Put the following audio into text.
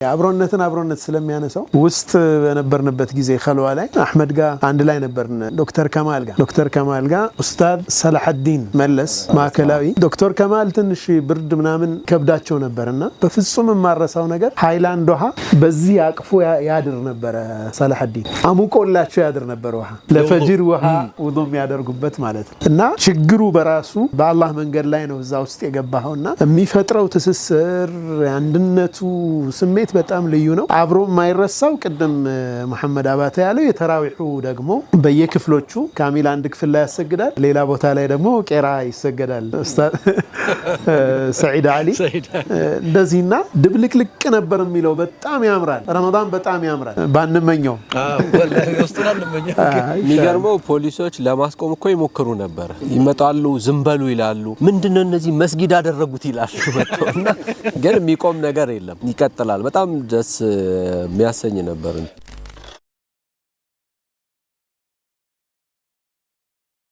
አብሮነት ስለሚያነሳው ውስጥ በነበርንበት ጊዜ ኸልዋ ላይ አህመድ ጋር አንድ ላይ ነበርን ዶክተር ከማል ጋር ኡስታዝ ሰላሐዲን መለስ ማከላዊ ዶክተር ከማል ትንሽ ብርድ ምናምን ከብዳቸው ነበርና በፍጹም ማረሳው ነገር ሃይላንድ ውሃ በዚህ አቅፎ ያድር ነበር ሰላሐዲን አሙቆላቸው ያድር ነበር ውሃ ለፈጅር ውሃ ውዱም ያደርጉበት ማለት ነው እና ችግሩ በራሱ በአላህ መንገድ ላይ ነው እዛ ውስጥ የገባውና የሚፈጥረው ትስስር አንድነቱ ስሜት በጣም ልዩ ነው አብሮ ማይረሳው ቀደም መሐመድ አባተ ያለው የተራዊሑ ደግሞ በየክፍሎቹ ካሚል አንድ ክፍል ላይ ያሰግዳል ሌላ ቦታ ላይ ደግሞ ቄራ ይሰገዳል ኡስታዝ ሰዒድ አሊ እንደዚህና ድብልቅልቅ ነበር የሚለው በጣም ያምራል ረመዳን በጣም ያምራል ባንመኘው ወላሂ ወስተናልመኘው የሚገርመው ፖሊሶች ለማስቆም እኮ ይሞክሩ ነበር ይመጣሉ ዝምበሉ ይላሉ ምንድነው እነዚህ መስጊድ አደረጉት ይላሉ መጥተውና ግን የሚቆም ነገር የለም ይቀጥላል በጣም ደስ የሚያሰኝ ነበር